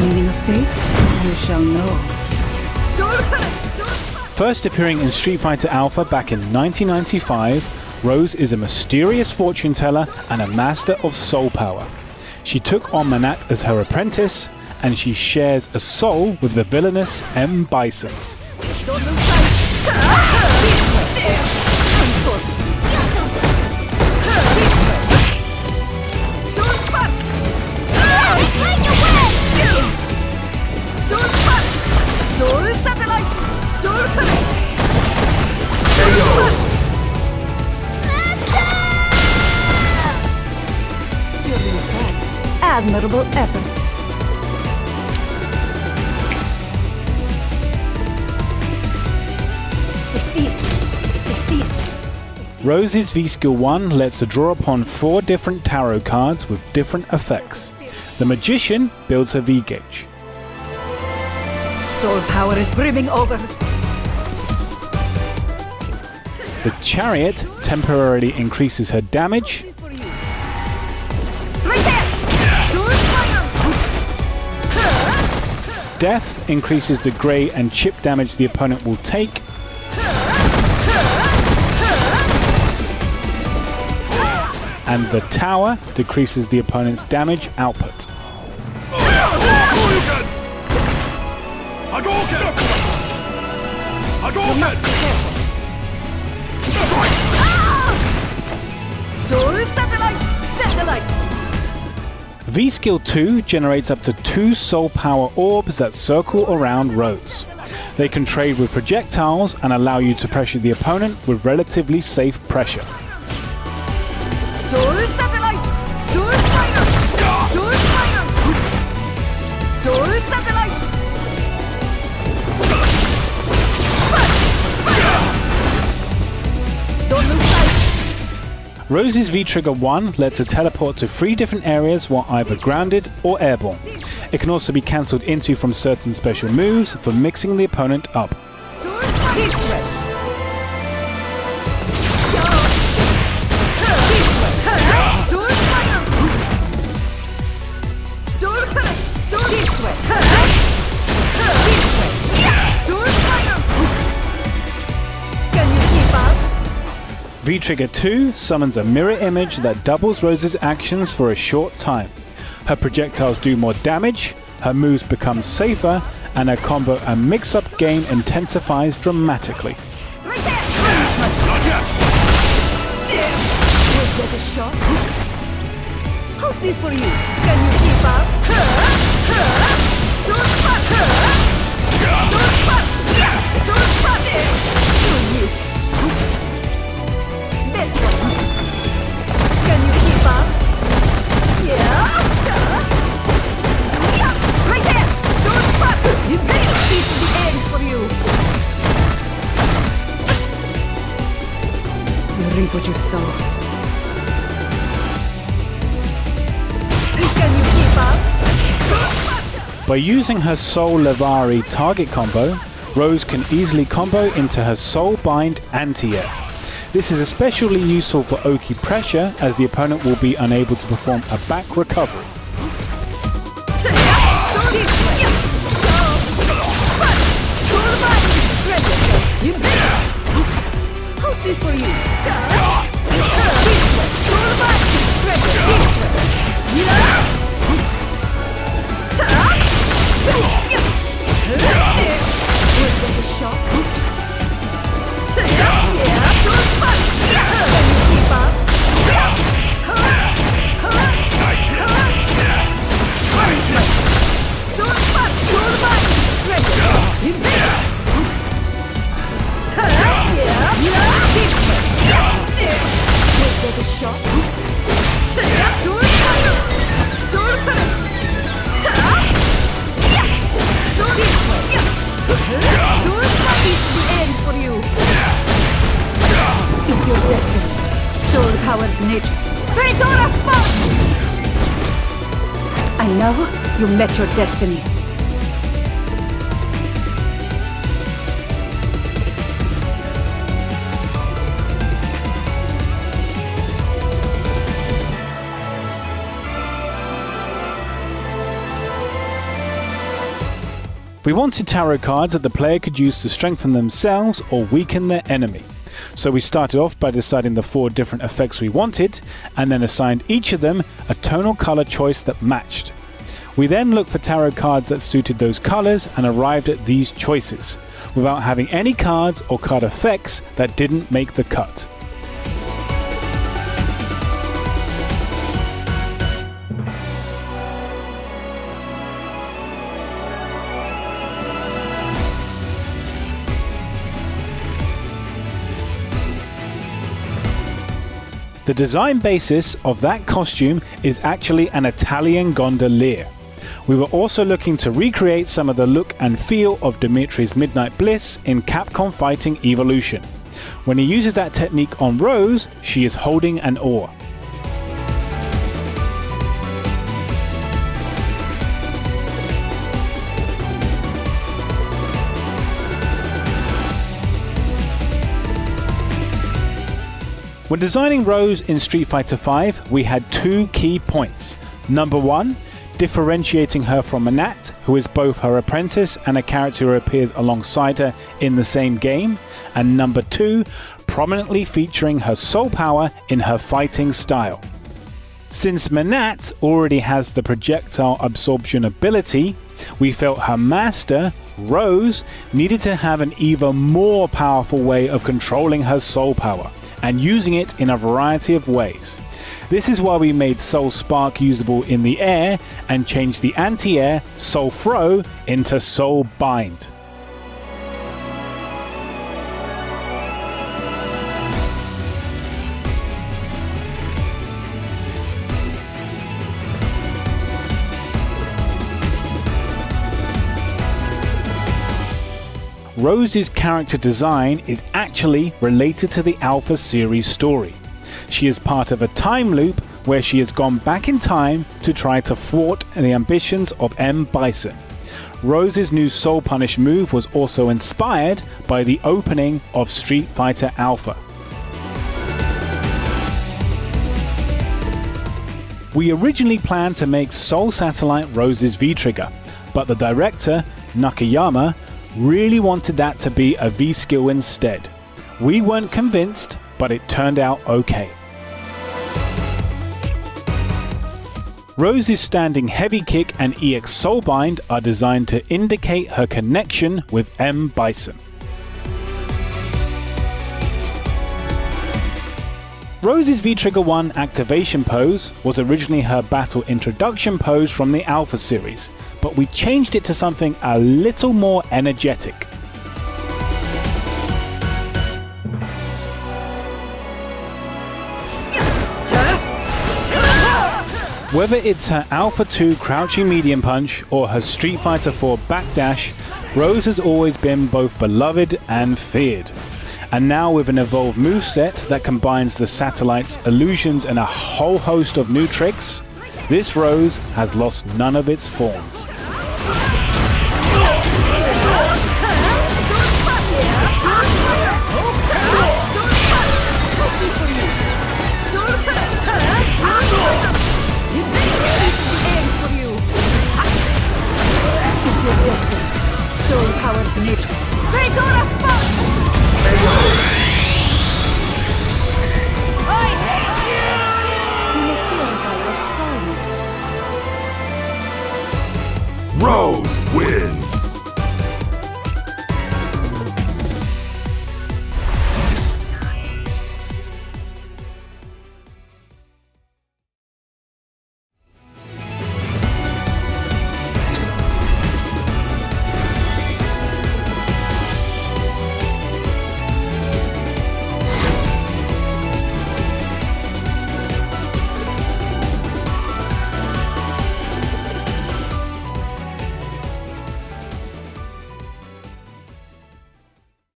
The meaning of fate? You shall know. First appearing in Street Fighter Alpha back in 1995, Rose is a mysterious fortune teller and a master of soul power. She took on Manat as her apprentice, and she shares a soul with the villainous M. Bison. Admirable effort. Proceed. Rose's V-Skill 1 lets her draw upon 4 different tarot cards with different effects. The Magician builds her V-Gauge. Soul power is brimming over. The Chariot temporarily increases her damage. Death increases the grey and chip damage the opponent will take. And the Tower decreases the opponent's damage output. V-Skill 2 generates up to 2 soul power orbs that circle around Rose. They can trade with projectiles and allow you to pressure the opponent with relatively safe pressure. Soul satellite! Soul fire! Soul fire! Soul satellite! Don't lose sight! Rose's V-Trigger 1 lets her teleport to 3 different areas while either grounded or airborne. It can also be cancelled into from certain special moves for mixing the opponent up. Soul fire! V-Trigger 2 summons a mirror image that doubles Rose's actions for a short time. Her projectiles do more damage, her moves become safer, and her combo and mix-up game intensifies dramatically. How's this for you? Can you keep up? Can you keep up? Yeah. Right there. Sword spot. You better see to the end for you. You reap what you sow. Can you keep up? By using her Soul Levari target combo, Rose can easily combo into her Soul Bind anti-air. This is especially useful for Oki pressure, as the opponent will be unable to perform a back recovery. How's this for you? It's your destiny. Soul power's nature. Fate or a fault! And now you met your destiny. We wanted tarot cards that the player could use to strengthen themselves or weaken their enemy. So we started off by deciding the 4 different effects we wanted, and then assigned each of them a tonal color choice that matched. We then looked for tarot cards that suited those colors and arrived at these choices, without having any cards or card effects that didn't make the cut. The design basis of that costume is actually an Italian gondolier. We were also looking to recreate some of the look and feel of Dimitri's Midnight Bliss in Capcom Fighting Evolution. When he uses that technique on Rose, she is holding an oar. When designing Rose in Street Fighter V, we had 2 key points. Number 1, differentiating her from Manat, who is both her apprentice and a character who appears alongside her in the same game. And number 2, prominently featuring her soul power in her fighting style. Since Manat already has the projectile absorption ability, we felt her master, Rose, needed to have an even more powerful way of controlling her soul power and using it in a variety of ways. This is why we made Soul Spark usable in the air and changed the anti-air Soul Throw into Soul Bind. Rose's character design is actually related to the Alpha series story. She is part of a time loop where she has gone back in time to try to thwart the ambitions of M. Bison. Rose's new Soul Punish move was also inspired by the opening of Street Fighter Alpha. We originally planned to make Soul Satellite Rose's V-Trigger, but the director, Nakayama, really wanted that to be a V-skill instead. We weren't convinced, but it turned out okay. Rose's standing heavy kick and EX Soulbind are designed to indicate her connection with M. Bison. Rose's V-Trigger 1 activation pose was originally her battle introduction pose from the Alpha series, but we changed it to something a little more energetic. Whether it's her Alpha 2 crouching medium punch or her Street Fighter 4 backdash, Rose has always been both beloved and feared. And now with an evolved moveset that combines the satellite's illusions and a whole host of new tricks, this Rose has lost none of its forms. It's your destiny. Soul powers nature. Fate or a spot!